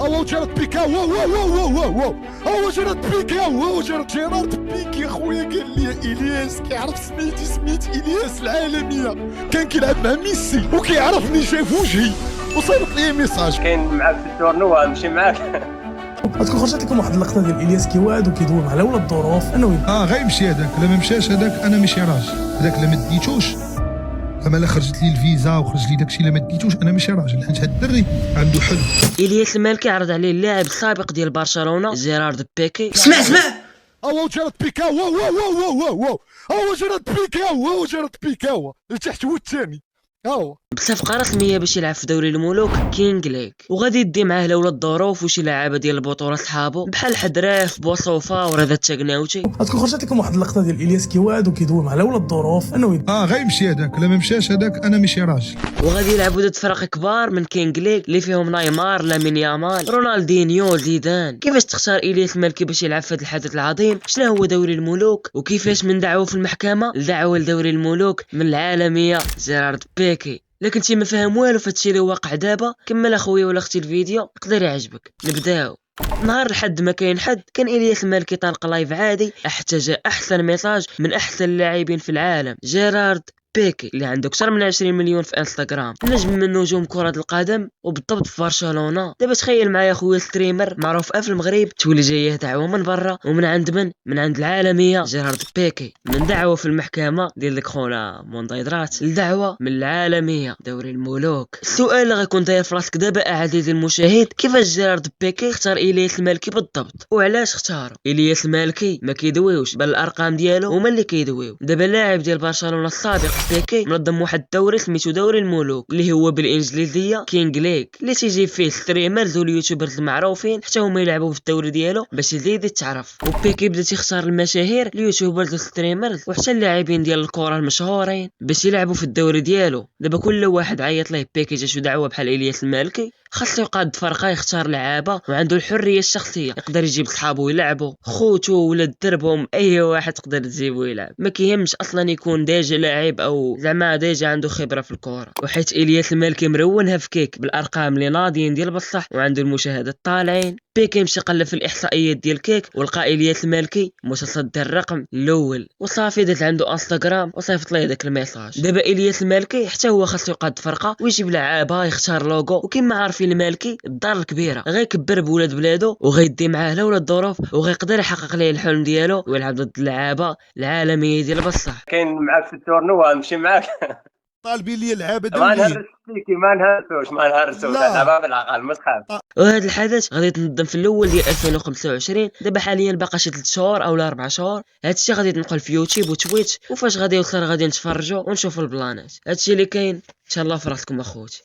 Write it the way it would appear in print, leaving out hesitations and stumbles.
او جيرارد بيكي او جيرارد بيكي او جيرارد بيكي خويا قال لي الياس كيعرف سميت الياس العالميه، كان كيلعب مع ميسي وكيعرفني، شاف وجهي وصيفط لي ميساج. كاين معاك في التورنو غنمشي معاك. غتكون خرجت لكم واحد اللقطه ديال الياس كيوعد وكيدوي على ولاد الظروف انه غيمشي هذاك، لا ما مشاش هذاك انا ماشي راجل، هذاك لا ما ديتوش، اما لا خرجت لي الفيزا وخرج لي داكشي لا ما ديتوش انا ماشي راجل، حيت هاد الدري عنده حل. الياس المالكي عرض عليه اللاعب السابق ديال برشلونه جيرارد بيكي. اسمع او جيرارد بيكي او جيرارد بيكي او جيرارد بيكي لتحت هو الثاني بصفقه رسميه باش يلعب في دوري الملوك كينغ ليغ، وغادي يدي معاه لولاد الظروف وشي لعابه ديال البطولات صحابو بحال حدراف بوصوفا ورضا التقناوتي. غتكون خرجت لكم واحد اللقطه ديال الياس كيوعد وكيدوي على ولاد الظروف انه غيمشي هذاك، لا ما مشاش هذاك انا ماشي راجل. وغادي يلعبوا ضد فرق كبار من كينغ ليغ اللي فيهم نيمار، لامين يامال، رونالدينيو، زيدان. كيفاش تختار الياس المالكي باش يلعب في هذا الحدث العظيم؟ شنو هو دوري الملوك؟ وكيفاش من دعوه في المحكمه لدعوه لدوري الملوك من العالميه جيرارد بيكي؟ لكن انتي ما فاهم والو فهادشي اللي واقع دابا. كمل اخويا ولا اختي الفيديو يقدر يعجبك. نبداو. نهار الحد ما كاين حد كان الياس المالكي طالق لايف عادي، حتى جا احسن ميساج من احسن اللاعبين في العالم جيرارد بيكي اللي عنده اكثر من 20 مليون في انستغرام، نجم من نجوم كرة القدم وبالضبط في برشلونة. دابا تخيل معايا خويا ستريمر معروف في المغرب تولي جايه دعوه من برا ومن عند من عند العالميه جيرارد بيكي، من دعوه في المحكمه ديال ديك خونا موندايدرات لدعوه من العالميه دوري الملوك. السؤال اللي غيكون داير في راسك دابا عزيزي المشاهد، كيفاش جيرارد بيكي اختار الياس المالكي بالضبط وعلاش اختارو؟ الياس المالكي ما كيدويوش، بل الارقام ديالو هما اللي كيدويو. دابا لاعب ديال برشلونة السابق بيكي منظم واحد الدوري سميتو دوري الملوك اللي هو بالانجليزيه كينغ ليغ، اللي تيجي فيه ستريمرز واليوتيوبرز المعروفين حتى هما يلعبوا في الدوري ديالو باش يزيد يتعرف. وبيكي بدا تيختار المشاهير اليوتيوبرز والستريمرز وحتى اللاعبين ديال الكره المشهورين باش يلعبوا في الدوري ديالو. دابا كل واحد عيط ليه بيكي جاتو دعوه بحال الياس المالكي، خاصو يقاد فرقه يختار لعابه وعنده الحريه الشخصيه، يقدر يجيب صحابو يلعبوا، خوتو ولاد دربهم، اي واحد تقدر تجيبو يلعب، ما كيهمش اصلا يكون ديجا لاعب او زعما ديجا عنده خبره في الكره. وحيت الياس المالكي مرونها في كيك بالارقام اللي ناضيين ديال بصح وعنده المشاهدات طالعين، بيكي مشى قلب في الاحصائيات ديال كيك ولقى الياس المالكي متصدر الرقم الاول، وصافي دات عنده انستغرام وصيفط ليه داك الميساج. دابا الياس المالكي حتى هو خاصو يقاد فرقه ويجيب لعابه، يختار لوغو، وكما عارفين المالكي الدار الكبيره غيكبر بولاد بلادو وغيدي معاه لولاد الظروف وغيقدر يحقق ليه الحلم ديالو ويلعب ضد اللعابه العالميه ديال بصح. كاين معاك في التورنو غنمشي معاك. طالبين لي اللعابه ما دوليين. نهرسوش ما نهرسوش دابا بالعقل ما تخاف. وهذا الحدث غادي يتنظم في الاول ديال 2025. دابا حاليا باقا شي 3 شهور او 4 شهور. هادشي غادي يتنقل في يوتيوب وتويتش، وفاش غادي يوصل غادي نتفرجوا ونشوفوا البلانات. هادشي اللي كاين. ان شاء الله في راسكم اخوتي.